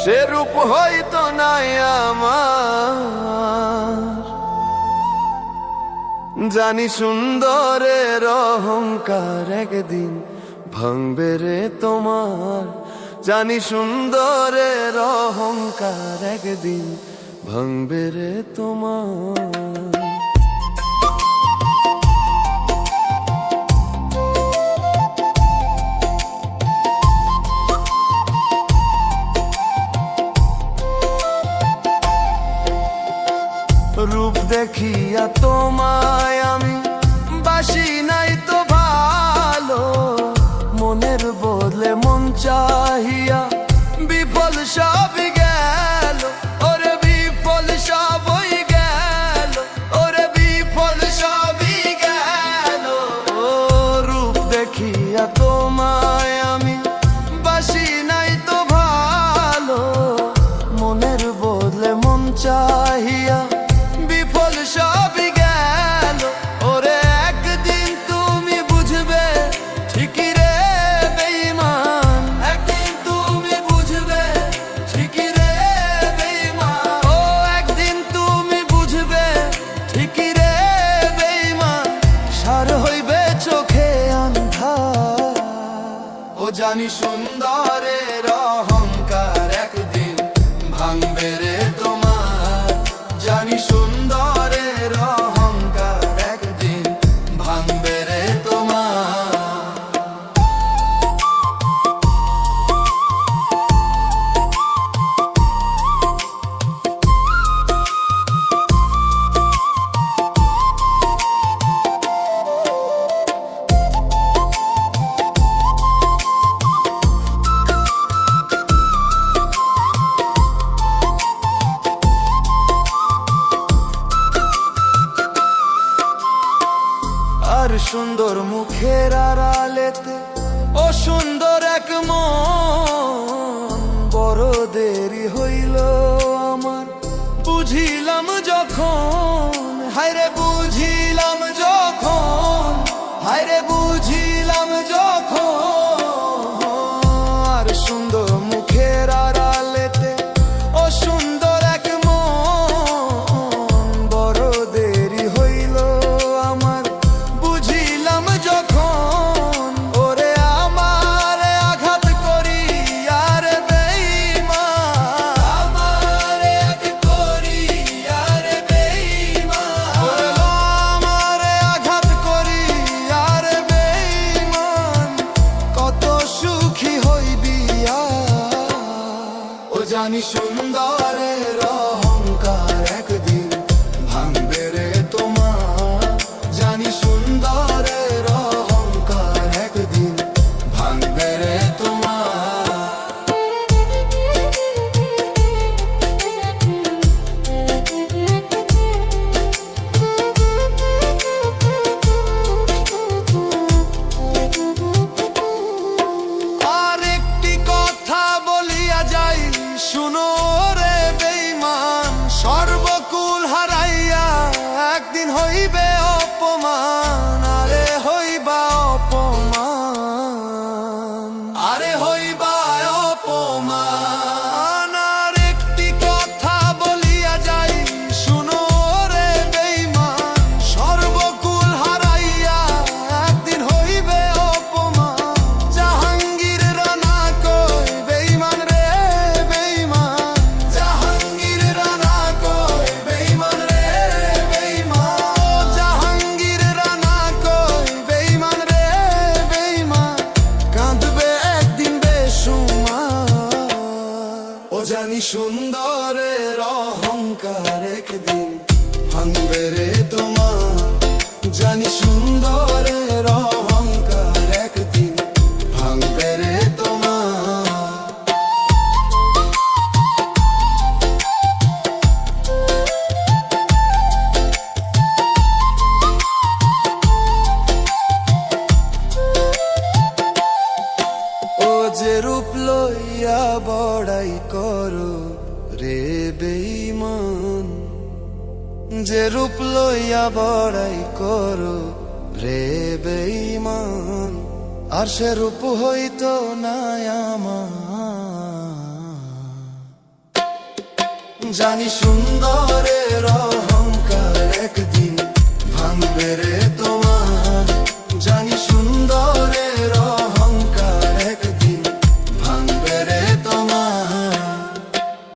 সে রূপ হয়তো নাই আমার। জানি সুন্দরের অহংকার একদিন ভাঙবে রে তোমার। জানি সুন্দরের অহংকার একদিন ভাঙবে রে তোমার। রূপ দেখিয়া তোমায় আমি বাসি নাই তো ভালো, মনের বদলে মন চাহিয়া বিফল সবই গেল। ওরে বিফল সবই গেল, ওরে বিফল সবই গেল। ও রূপ দেখিয়া তোমায় আমি বাসি নাই তো ভালো, মনের বদলে মন চাহিয়া বিফল সবই গেল। ওরে একদিন তুমি বুঝবে ঠিকই রে বেঈমান, একদিন তুমি বুঝবে ঠিকই রে বেঈমান। ও একদিন তুমি বুঝবে ঠিকই রে বেঈমান, সার হইবে চোখে আন্ধার। ও জানি সুন্দরের অহংকার একদিন ভাঙবে রে তোমার। জানি সুন্দরের অহংকার একদিন ভাঙবে রে তোমার। আর সুন্দর মুখের আড়ালেতে ও সুন্দর এক মন, বড় দেরি হইল আমার বুঝিলাম যখন। হায়রে বুঝিলাম যখন, হায়রে বুঝিলাম যখন। আর সুন্দর মুখের আড়ালেতে ও সুন্দর এক মন, বড় দেরি হইল আমার বুঝিলাম যখন। ওরে আমার আঘাত করি আর বেঈমান, আমার আঘাত করি আর বেঈমান। ওরে আমার আঘাত করি আর বেঈমান, কত সুখী হইবি আর। ও জানি সুন্দরের অহংকার একদিন ভাঙবে রে তোমার। জানি সুন্দরের অহংকার একদিন ভাঙবে রে তোমার। আর একটি কথা বলিয়া যাই শুনো রে বেঈমান, সর্বকুল হারাইয়া একদিন হইবে অপমান। আরে হইবা অপমান, আরে হইবা অপমান। আর একটি কথা বলিয়া যাই শুনো রে বেঈমান, সর্বকুল হারাইয়া একদিন হইবে অপমান। জাহাঙ্গীর রানা কই বেঈমান রে বেঈমান, জাহাঙ্গীর রানা কই বেঈমান রে বেঈমান। জাহাঙ্গীর রানা কই বেঈমান রে বেঈমান, কাঁদবে একদিন বেসুমার। ও জানি সুন্দরের অহংকার একদিন ভাঙবে রে তোমার। জানি সুন্দরের অহংকার একদিন ভাঙবে রে তোমার। ও যে রূপ লইয়া বড়াই করো রে বেঈমান, যে রূপ লইয়া বড়াই করো রে বেঈমান, আর সে রূপ হইতো না আমার। জানি সুন্দরের অহংকার একদিন ভাঙবে রে